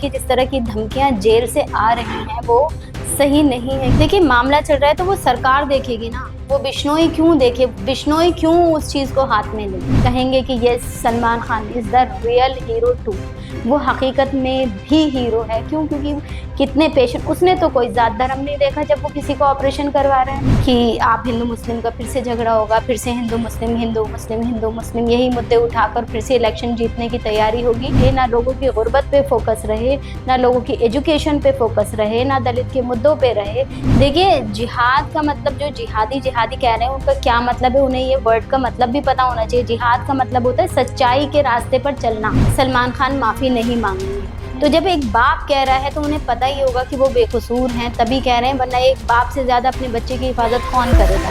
कि जिस तरह की धमकियां जेल से आ रही हैं वो सही नहीं है। देखिए मामला चल रहा है तो वो सरकार देखेगी ना, वो बिश्नोई क्यों देखे, बिश्नोई क्यों उस चीज को हाथ में ले। कहेंगे कि ये Salman Khan is the real hero too, वो हकीकत में भी हीरो है। क्यों? क्योंकि कितने पेशेंट, उसने तो कोई जात धर्म नहीं देखा जब वो किसी को ऑपरेशन करवा रहे हैं कि आप हिंदू मुस्लिम का फिर से झगड़ा होगा, फिर से हिंदू मुस्लिम हिंदू मुस्लिम हिंदू मुस्लिम यही मुद्दे उठाकर फिर से इलेक्शन जीतने की तैयारी होगी। ये ना लोगों की गुर्बत पे फोकस रहे, ना लोगों की एजुकेशन पे फोकस रहे, ना दलित के मुद्दों पे रहे। देखिए जिहाद का मतलब, जो जिहादी जिहादी कह रहे हैं उनका क्या मतलब है, उन्हें ये वर्ड का मतलब भी पता होना चाहिए। जिहाद का मतलब होता है सच्चाई के रास्ते पर चलना। सलमान खान माफी नहीं मांगेंगे, तो जब एक बाप कह रहा है तो उन्हें पता ही होगा कि वो बेकसूर हैं, तभी कह रहे हैं, वरना एक बाप से ज्यादा अपने बच्चे की हिफाजत कौन करेगा।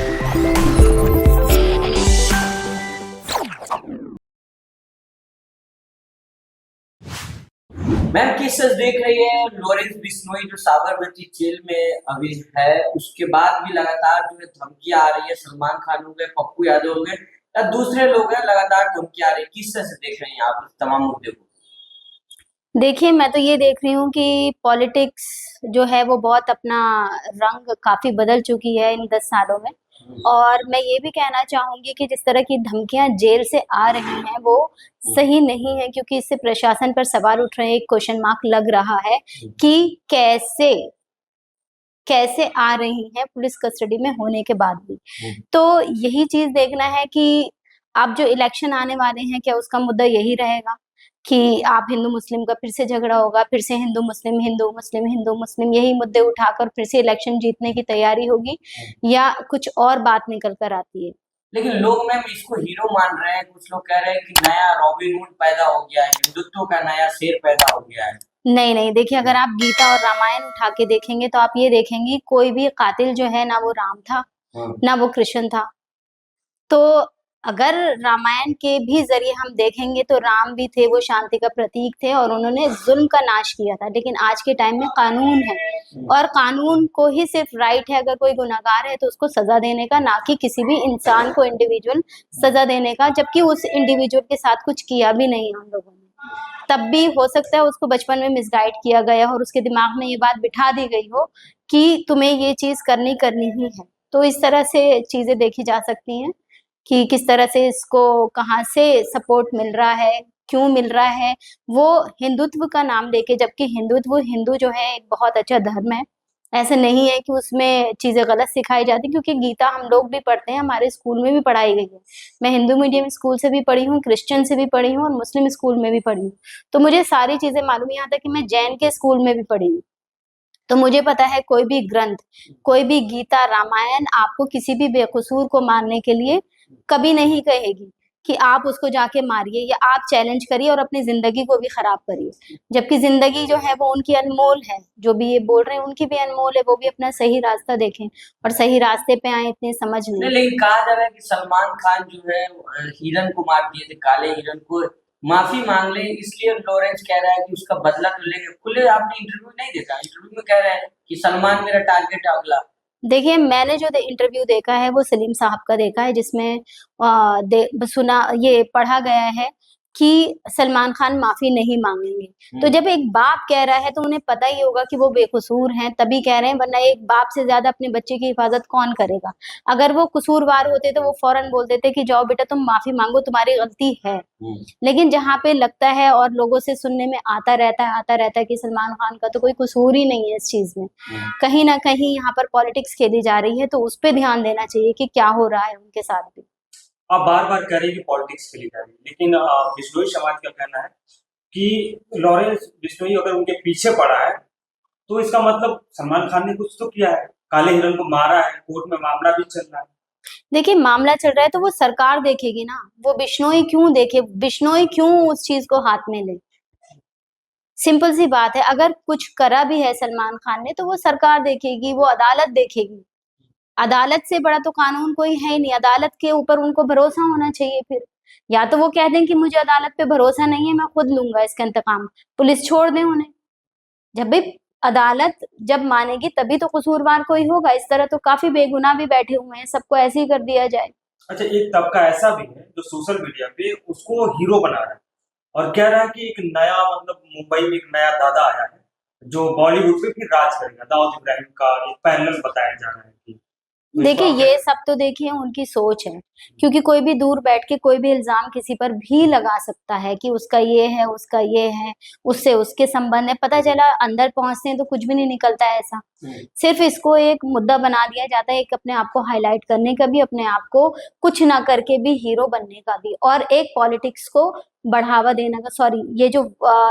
मैम केसेस देख रही है लॉरेंस बिश्नोई जो साबरमती जेल में अभी है, उसके बाद भी लगातार जो है धमकियां आ रही है। सलमान खान हो गए, पप्पू यादव हो गए या दूसरे लोग हैं, लगातार धमकियां आ रही है। किस तरह से देख रहे हैं आप इस तमाम मुद्दे को? देखिए मैं तो ये देख रही हूँ कि पॉलिटिक्स जो है वो बहुत अपना रंग काफी बदल चुकी है इन 10 सालों में। और मैं ये भी कहना चाहूंगी कि जिस तरह की धमकियां जेल से आ रही हैं वो सही नहीं है, क्योंकि इससे प्रशासन पर सवाल उठ रहे हैं, एक क्वेश्चन मार्क लग रहा है कि कैसे कैसे आ रही हैं पुलिस कस्टडी में होने के बाद भी। तो यही चीज देखना है कि अब जो इलेक्शन आने वाले हैं क्या उसका मुद्दा यही रहेगा कि आप हिंदू मुस्लिम का फिर से झगड़ा होगा, फिर से हिंदू मुस्लिम हिंदू मुस्लिम हिंदू मुस्लिम यही मुद्दे उठाकर फिर से इलेक्शन जीतने की तैयारी होगी, या कुछ और बात निकल कर आती है। लेकिन लोग मैम इसको हीरो मान रहे हैं, कुछ लोग कह रहे हैं कि नया रॉबिन हुड पैदा हो गया है, हिंदुत्व का नया शेर पैदा हो गया है। नहीं नहीं, देखिए अगर आप गीता और रामायण उठा के देखेंगे तो आप ये देखेंगे कोई भी कातिल जो है ना वो राम था ना वो कृष्ण था। तो अगर रामायण के भी जरिए हम देखेंगे तो राम भी थे, वो शांति का प्रतीक थे और उन्होंने जुल्म का नाश किया था। लेकिन आज के टाइम में कानून है और कानून को ही सिर्फ राइट है, अगर कोई गुनाहगार है तो उसको सजा देने का, ना कि किसी भी इंसान को इंडिविजुअल सजा देने का, जबकि उस इंडिविजुअल के साथ कुछ किया भी नहीं है उन लोगों ने। तब भी हो सकता है उसको बचपन में मिसगाइड किया गया और उसके दिमाग में ये बात बिठा दी गई हो कि तुम्हें ये चीज करनी ही है। तो इस तरह से चीजें देखी जा सकती हैं कि किस तरह से इसको कहाँ से सपोर्ट मिल रहा है, क्यों मिल रहा है, वो हिंदुत्व का नाम लेके। जबकि हिंदुत्व, हिंदू जो है एक बहुत अच्छा धर्म है, ऐसे नहीं है कि उसमें चीजें गलत सिखाई जाती, क्योंकि गीता हम लोग भी पढ़ते हैं, हमारे स्कूल में भी पढ़ाई गई है। मैं हिंदू मीडियम स्कूल से भी पढ़ी हूँ, क्रिश्चियन से भी पढ़ी हूँ और मुस्लिम स्कूल में भी पढ़ी हूँ। तो मुझे सारी चीजें मालूम, यहाँ तक कि मैं जैन के स्कूल में भी पढ़ी हूँ। तो मुझे पता है कोई भी ग्रंथ, कोई भी गीता रामायण आपको किसी भी बेकसूर को मारने के लिए कभी नहीं कहेगी कि आप उसको जाके मारिए या आप चैलेंज करिए और अपनी जिंदगी को भी खराब करिए। जबकि जिंदगी जो है वो उनकी अनमोल है, जो भी ये बोल रहे हैं उनकी भी अनमोल है, वो भी अपना सही रास्ता देखें और सही रास्ते पे आए, इतनी समझ नहीं। लेकिन कहा जा रहा है कि सलमान खान जो है हिरन को मार दिए थे, काले हिरन को, माफी मांग ले, इसलिए लॉरेंस कह रहा है कि उसका बदला तो लेंगे। खुले आपने इंटरव्यू नहीं देखा? इंटरव्यू में कह रहे हैं कि सलमान मेरा टारगेट है अगला। देखिए मैंने जो इंटरव्यू देखा है वो सलीम साहब का देखा है, जिसमें सुना, ये पढ़ा गया है कि सलमान खान माफी नहीं मांगेंगे। तो जब एक बाप कह रहा है तो उन्हें पता ही होगा कि वो बेकसूर हैं, तभी कह रहे हैं, वरना एक बाप से ज्यादा अपने बच्चे की हिफाजत कौन करेगा। अगर वो कसूरवार होते तो वो फौरन बोल देते कि जाओ बेटा तुम माफी मांगो, तुम्हारी गलती है। लेकिन जहाँ पे लगता है और लोगों से सुनने में आता रहता है कि सलमान खान का तो कोई कसूर ही नहीं है इस चीज में, कहीं ना कहीं यहाँ पर पॉलिटिक्स खेली जा रही है, तो उस पर ध्यान देना चाहिए कि क्या हो रहा है उनके साथ भी। आप बार बार कह रहे हैं कि पॉलिटिक्स खेली जा रही है, लेकिन बिश्नोई समाज का कहना है कि लॉरेंस बिश्नोई अगर उनके पीछे पड़ा है तो इसका मतलब सलमान खान ने कुछ तो किया है, काले हिरन को मारा है, कोर्ट में मामला भी चल रहा है। देखिए मामला चल रहा है तो वो सरकार देखेगी ना, वो बिश्नोई क्यों देखे, बिश्नोई क्यों उस चीज को हाथ में ले। सिंपल सी बात है, अगर कुछ करा भी है सलमान खान ने तो वो सरकार देखेगी, वो अदालत देखेगी। अदालत से बड़ा तो कानून कोई है ही नहीं, अदालत के ऊपर उनको भरोसा होना चाहिए। फिर या तो वो कह दें कि मुझे अदालत पे भरोसा नहीं है, मैं खुद लूंगा इसका इंतकाम, पुलिस छोड़ दे उन्हें। जब भी अदालत जब मानेगी तभी तो कसूरवार कोई होगा। इस तरह तो काफी बेगुनाह भी बैठे हुए हैं, सबको ऐसे ही कर दिया जाए। अच्छा, एक तबका ऐसा भी है जो सोशल मीडिया पे उसको हीरो बना रहा है और कह रहा है कि एक नया मतलब मुंबई में एक नया दादा आया है जो बॉलीवुड पे फिर राज करेगा। दाऊद इब्राहिम का एक पैनल बताया जा रहा है कि तो इस देखिए बात ये सब तो देखिए उनकी सोच है, क्योंकि कोई भी दूर बैठ के कोई भी इल्जाम किसी पर भी लगा सकता है कि उसका ये है, उसका ये है, उससे उसके संबंध है। पता चला अंदर पहुंचते हैं तो कुछ भी नहीं निकलता है ऐसा। सिर्फ इसको एक मुद्दा बना दिया जाता है, एक अपने आप को हाईलाइट करने का भी, अपने आप को कुछ ना करके भी हीरो बनने का भी, और एक पॉलिटिक्स को बढ़ावा देने का, सॉरी ये जो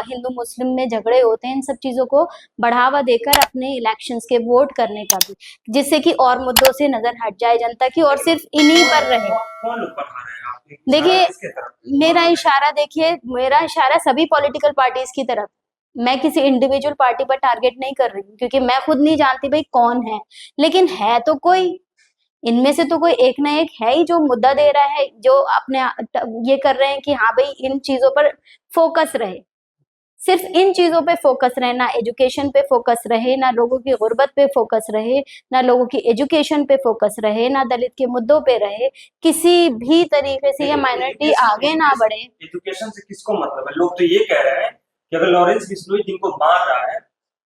हिंदू मुस्लिम में झगड़े होते हैं इन सब चीजों को बढ़ावा देकर अपने इलेक्शंस के वोट करने का भी, जिससे कि और मुद्दों से नजर हट जाए जनता की और सिर्फ इन्हीं पर रहे। कौन लोग बढ़ा रहे हैं? आप देखिए किसके तरफ? मेरा इशारा देखिए, मेरा इशारा सभी पॉलिटिकल पार्टीज की तरफ, मैं किसी इंडिविजुअल पार्टी पर टारगेट नहीं कर रही हूँ, क्योंकि मैं खुद नहीं जानती भाई कौन है, लेकिन है तो कोई, इनमें से तो कोई एक ना एक है ही जो मुद्दा दे रहा है, जो अपने ये कर रहे हैं कि हाँ भाई इन चीजों पर फोकस रहे, सिर्फ इन चीजों पे फोकस रहे, ना एजुकेशन पे फोकस रहे, ना लोगों की गुर्बत पे फोकस रहे, ना लोगों की एजुकेशन पे फोकस रहे, ना दलित के मुद्दों पे रहे, किसी भी तरीके से ये माइनॉरिटी आगे ना बढ़े। एजुकेशन से किसको मतलब है? लोग तो ये कह रहे हैं कि अगर लॉरेंस बिश्नोई जिनको मार रहा है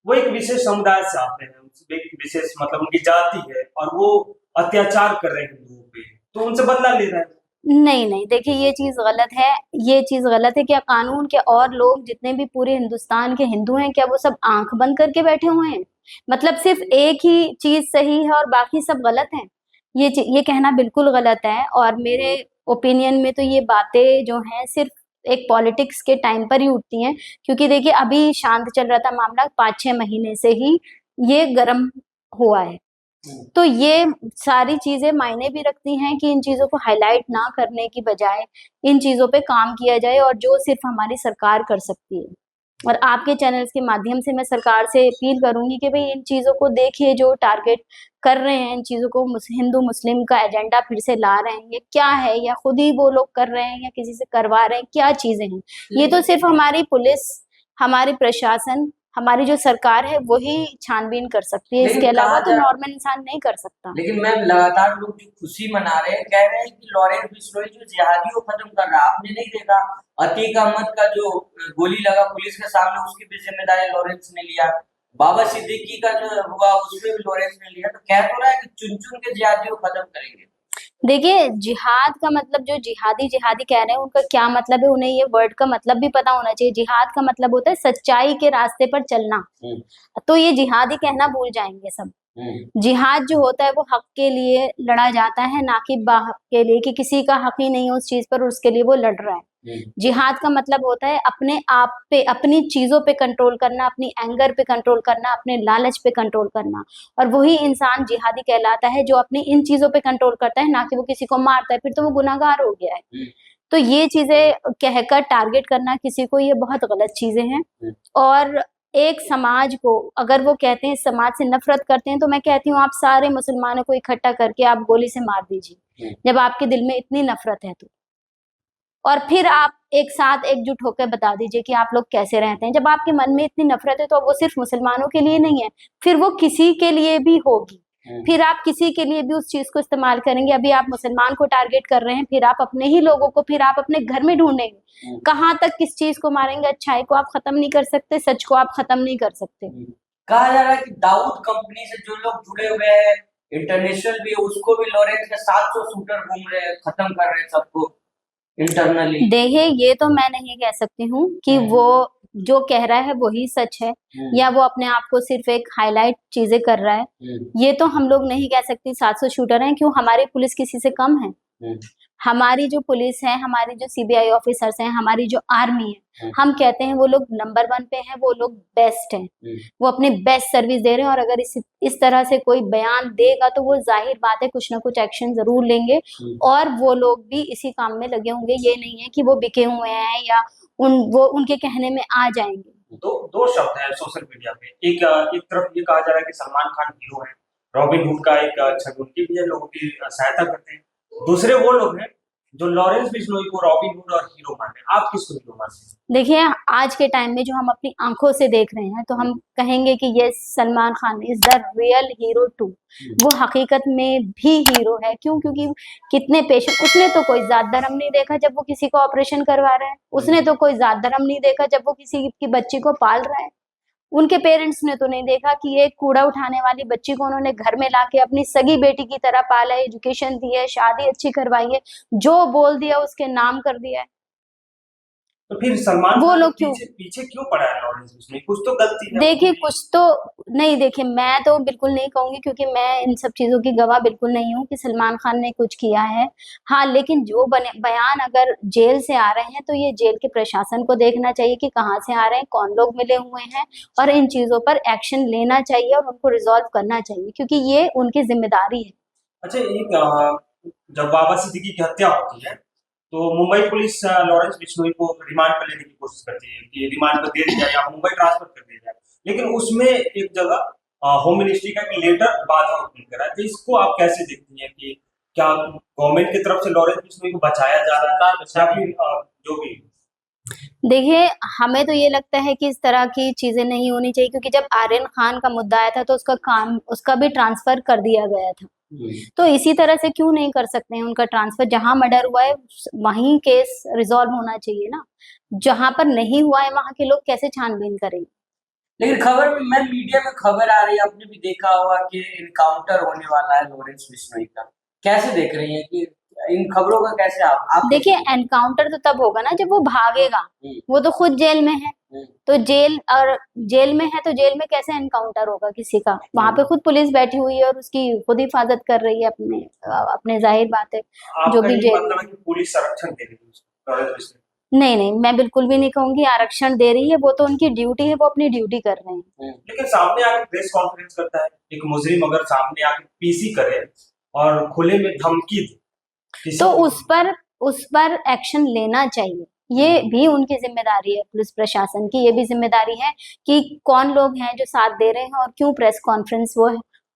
वो एक विशेष समुदाय से आते हैं, एक विशेष मतलब उनकी जाति है और वो अत्याचार कर रहे हैं हिंदुओं पे, तो उनसे बदला ले रहे हैं। नहीं नहीं, देखिए ये चीज गलत है, ये चीज गलत है। क्या कानून के और लोग जितने भी पूरे हिंदुस्तान के हिंदू हैं, क्या वो सब आंख बंद करके बैठे हुए हैं? मतलब सिर्फ एक ही चीज सही है और बाकी सब गलत है? ये कहना बिल्कुल गलत है। और मेरे ओपिनियन में तो ये बातें जो हैं सिर्फ एक पॉलिटिक्स के टाइम पर ही उठती हैं, क्योंकि देखिए अभी शांत चल रहा था मामला, 5-6 महीने से ही ये गर्म हुआ है। तो ये सारी चीजें मायने भी रखती हैं कि इन चीजों को हाईलाइट ना करने की बजाय इन चीजों पे काम किया जाए, और जो सिर्फ हमारी सरकार कर सकती है। और आपके चैनल्स के माध्यम से मैं सरकार से अपील करूंगी कि भाई इन चीजों को देखिए, जो टारगेट कर रहे हैं इन चीजों को, हिंदू मुस्लिम का एजेंडा फिर से ला रहे हैं, ये क्या है? या खुद ही वो लोग कर रहे हैं या किसी से करवा रहे हैं? क्या चीजें हैं ये? तो सिर्फ हमारी पुलिस, हमारी प्रशासन, हमारी जो सरकार है वही छानबीन कर सकती है, इसके अलावा तो नॉर्मल इंसान नहीं कर सकता। लेकिन मैम लगातार लोग जो खुशी मना रहे हैं, कह रहे हैं कि लॉरेंस बिश्नोई जो जिहादी को खत्म कर रहा है। आपने नहीं देखा अतीक अहमद का जो गोली लगा पुलिस के सामने, उसकी भी जिम्मेदारी लॉरेंस ने लिया। बाबा सिद्दीकी का जो हुआ उसमें भी लॉरेंस ने लिया। तो कह तो रहा है कि चुन चुन के जिहादी को खत्म करेंगे। देखिए जिहाद का मतलब, जो जिहादी जिहादी कह रहे हैं उनका क्या मतलब है, उन्हें ये वर्ड का मतलब भी पता होना चाहिए। जिहाद का मतलब होता है सच्चाई के रास्ते पर चलना, तो ये जिहादी कहना भूल जाएंगे सब। जिहाद जो होता है वो हक के लिए लड़ा जाता है, ना कि बाहक के लिए, कि किसी का हक ही नहीं है उस चीज पर, उसके लिए वो लड़ रहा है। जिहाद का मतलब होता है अपने आप पे, अपनी चीजों पे कंट्रोल करना, अपनी एंगर पे कंट्रोल करना, अपने लालच पे कंट्रोल करना, और वही इंसान जिहादी कहलाता है जो अपनी इन चीजों पे कंट्रोल करता है, ना कि वो किसी को मारता है, फिर तो वो गुनाहगार हो गया है। तो ये चीजें कहकर टारगेट करना किसी को, ये बहुत गलत चीजें हैं। और एक समाज को अगर वो कहते हैं समाज से नफरत करते हैं, तो मैं कहती हूँ आप सारे मुसलमानों को इकट्ठा करके आप गोली से मार दीजिए, जब आपके दिल में इतनी नफरत है तो। और फिर आप एक साथ एकजुट होकर बता दीजिए कि आप लोग कैसे रहते हैं। जब आपके मन में इतनी नफरत है तो वो सिर्फ मुसलमानों के लिए नहीं है, फिर वो किसी के लिए भी होगी, फिर आप किसी के लिए भी उस चीज को इस्तेमाल करेंगे। अभी आप मुसलमान को टारगेट कर रहे हैं, फिर आप अपने ही लोगों को, फिर आप अपने घर में ढूंढेंगे। कहाँ तक किस चीज को मारेंगे? अच्छाई को आप खत्म नहीं कर सकते, सच को आप खत्म नहीं कर सकते। कहा जा रहा है कि दाऊद कंपनी से जो लोग जुड़े हुए हैं, इंटरनेशनल भी, उसको भी लॉरेंस के 700 शूटर घूम रहे हैं, खत्म कर रहे हैं सबको इंटरनली। देखिए ये तो मैं नहीं कह सकती हूँ कि वो जो कह रहा है वही सच है, या वो अपने आप को सिर्फ एक हाईलाइट चीजें कर रहा है। ये तो हम लोग नहीं कह सकते 700 शूटर हैं, क्यों? हमारी पुलिस किसी से कम है? हमारी जो पुलिस है, हमारी जो सीबीआई ऑफिसर्स हैं, हमारी जो आर्मी है, हम कहते हैं वो लोग नंबर 1 पे हैं, वो लोग बेस्ट हैं, वो अपनी बेस्ट सर्विस दे रहे हैं। और अगर इस तरह से कोई बयान देगा तो वो जाहिर बात है कुछ ना कुछ एक्शन जरूर लेंगे, और वो लोग भी इसी काम में लगे होंगे। ये नहीं है कि वो बिके हुए हैं या वो उनके कहने में आ जाएंगे। दो शब्द हैं सोशल मीडिया पे, एक तरफ ये कहा जा रहा है कि सलमान खान हीरो है, रॉबिन हुड का एक छवि उनकी भी है, लोगों की सहायता करते हैं। दूसरे वो लोग हैं जो लॉरेंस बिश्नोई को रॉबिन हुड और हीरो माने, आप किसको हीरो मानते हैं? देखिए, आज के टाइम में जो हम अपनी आंखों से देख रहे हैं तो हम कहेंगे कि ये Salman Khan is the real hero too. वो हकीकत में भी हीरो है। क्यों? क्योंकि कितने पेशेंट, उसने तो कोई जात धर्म नहीं देखा जब वो किसी को ऑपरेशन करवा रहा है, उसने तो कोई जात धर्म नहीं देखा जब वो किसी की बच्ची को पाल रहा है, उनके पेरेंट्स ने तो नहीं देखा कि एक कूड़ा उठाने वाली बच्ची को उन्होंने घर में लाके अपनी सगी बेटी की तरह पाला है, एजुकेशन दी है, शादी अच्छी करवाई है, जो बोल दिया उसके नाम कर दिया है। तो फिर सलमान वो खान लोग के पीछे क्यों पड़ा है लॉरेंस बिश्नोई? कुछ तो गलती है। देखिए, कुछ तो नहीं, देखिए मैं तो बिल्कुल नहीं कहूंगी क्योंकि मैं इन सब चीजों की गवाह बिल्कुल नहीं हूँ कि सलमान खान ने कुछ किया है। हाँ, लेकिन जो बयान अगर जेल से आ रहे हैं तो ये जेल के प्रशासन को देखना चाहिए कि कहाँ से आ रहे हैं, कौन लोग मिले हुए हैं, और इन चीजों पर एक्शन लेना चाहिए और उनको रिजॉल्व करना चाहिए क्योंकि ये उनकी जिम्मेदारी है। अच्छा, जब बाबा सिद्दीकी की हत्या होती है तो मुंबई पुलिस लॉरेंस बिश्नोई को रिमांड पर लेने की कोशिश करती है कि रिमांड पर दे दिया या मुंबई ट्रांसफर कर दिया जाए, लेकिन उसमें एक जगह होम मिनिस्ट्री का एक लेटर बाधा उत्पन्न करा। तो इसको आप कैसे देखती हैं कि क्या गवर्नमेंट की तरफ से लॉरेंस बिश्नोई को बचाया जा रहा है या फिर जो भी? देखिए, हमें तो ये लगता है कि इस तरह की चीजें नहीं होनी चाहिए क्योंकि जब आर्यन खान का मुद्दा आया था तो उसका भी ट्रांसफर कर दिया गया था। तो इसी तरह से क्यों नहीं कर सकते हैं उनका ट्रांसफर? जहां मर्डर हुआ है वहीं केस रिजॉल्व होना चाहिए ना। जहां पर नहीं हुआ है वहां के लोग कैसे छानबीन करेंगे? लेकिन खबर में, मैं मीडिया में खबर आ रही है, आपने भी देखा होगा कि इनकाउंटर होने वाला है लॉरेंस बिश्नोई का। कैसे देख रही हैं कि इन खबरों का कैसे आप देखिए, एनकाउंटर तो तब होगा ना जब वो भागेगा। वो तो खुद जेल में है, तो जेल में है तो जेल में कैसे एनकाउंटर होगा किसी का? वहां पे खुद पुलिस बैठी हुई है और उसकी खुद हिफाजत कर रही है अपने जाहिर बात है जो भी जेल मतलब है कि पुलिस संरक्षण दे रही है उसको, लॉरेंस बिश्नोई? नहीं, मैं बिल्कुल भी नहीं कहूंगी आरक्षण दे रही है। वो तो उनकी ड्यूटी है, वो अपनी ड्यूटी कर रहे हैं। लेकिन सामने आके प्रेस कॉन्फ्रेंस करता है एक मुजरिम, अगर सामने आके पीसी करे और खुले में धमकी दे तो उस पर एक्शन लेना चाहिए। ये भी उनकी जिम्मेदारी है, पुलिस प्रशासन की ये भी जिम्मेदारी है कि कौन लोग हैं जो साथ दे रहे हैं और क्यों प्रेस कॉन्फ्रेंस वो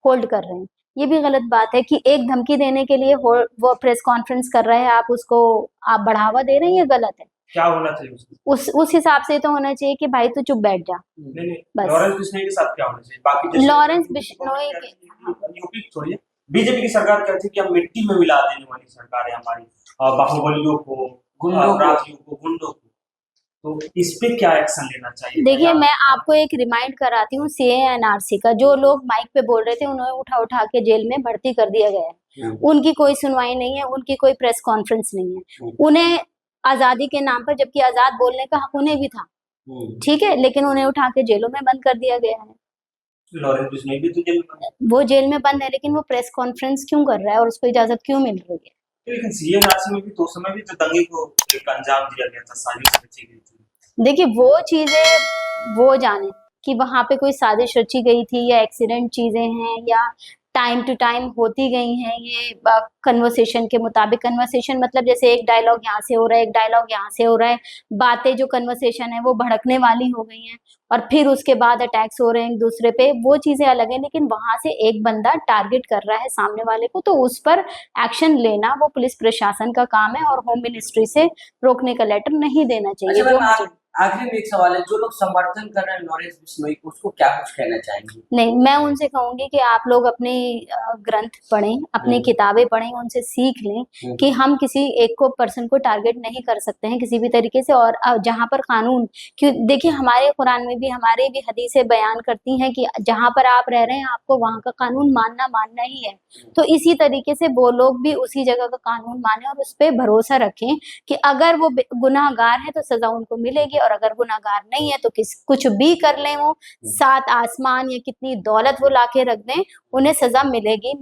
होल्ड कर रहे हैं। ये भी गलत बात है कि एक धमकी देने के लिए वो प्रेस कॉन्फ्रेंस कर रहे हैं, आप बढ़ावा दे रहे हैं, ये गलत है। क्या होना चाहिए उस हिसाब से तो होना चाहिए कि भाई तू चुप बैठ जा। नहीं, बस। लॉरेंस बिश्नोई के साथ क्या होना चाहिए? बाकी लॉरेंस बिश्नोई यूपी छोड़िए, बीजेपी की सरकार कहती है कि हम मिट्टी में मिला देने वाली सरकार है हमारी, बाहुबलियों को, अपराधियों को, गुंडों को। तो इस पे क्या एक्शन लेना चाहिए? देखिए, मैं आपको एक रिमाइंड कराती हूँ सीए एनआरसी का। जो लोग माइक पे बोल रहे थे उन्हें उठा के जेल में भर्ती कर दिया गया है। उनकी कोई सुनवाई नहीं है, उनकी कोई प्रेस कॉन्फ्रेंस नहीं है। उन्हें आजादी के नाम पर, जबकि आजाद बोलने का हक उन्हें भी था, ठीक है, लेकिन उन्हें उठा के जेलों में बंद कर दिया गया है। लॉरेंस बिश्नोई भी तो जेल में बंद है। वो जेल में बंद है, लेकिन वो प्रेस कॉन्फ्रेंस क्यों कर रहा है और उसको इजाजत क्यों मिल रही है? लेकिन सीएनआरसी में भी तो समय भी तो दंगे को एक अंजाम दिया गया था, साजिश रची गई थी। देखिए, वो चीजें वो जाने कि वहां पे कोई साजिश रची गई थी या एक्सीडेंट चीजें हैं या टाइम टू टाइम होती गई हैं। ये कन्वर्सेशन के मुताबिक, कन्वर्सेशन मतलब जैसे एक डायलॉग यहाँ से हो रहा है, एक डायलॉग यहाँ से हो रहा है, बातें जो कन्वर्सेशन है वो भड़कने वाली हो गई हैं और फिर उसके बाद अटैक्स हो रहे हैं एक दूसरे पे, वो चीजें अलग है। लेकिन वहां से एक बंदा टारगेट कर रहा है सामने वाले को, तो उस पर एक्शन लेना वो पुलिस प्रशासन का काम है और होम मिनिस्ट्री से रोकने का लेटर नहीं देना चाहिए। अच्छा, आखिरी में एक सवाल है, जो लोग समर्थन कर रहे हैं लॉरेंस बिश्नोई को, उसको क्या कुछ कहना चाहेंगे? नहीं, मैं उनसे कहूंगी कि आप लोग अपनी ग्रंथ पढ़ें, अपनी किताबें पढ़ें, उनसे सीख लें कि हम किसी एक को पर्सन को टारगेट नहीं कर सकते हैं किसी भी तरीके से। और जहां पर कानून, देखिए हमारे कुरान में भी, हमारे भी हदीसें बयान करती हैं कि जहां पर आप रह रहे हैं आपको वहां का कानून मानना ही है। तो इसी तरीके से वो लोग भी उसी जगह का कानून माने और उस पर भरोसा रखें कि अगर वो गुनाहगार है तो सजा उनको मिलेगी, और अगर गुनाहगार नहीं है तो कुछ भी कर लें, वो 7 आसमान या कितनी दौलत वो लाके रख दें, उन्हें सजा मिलेगी।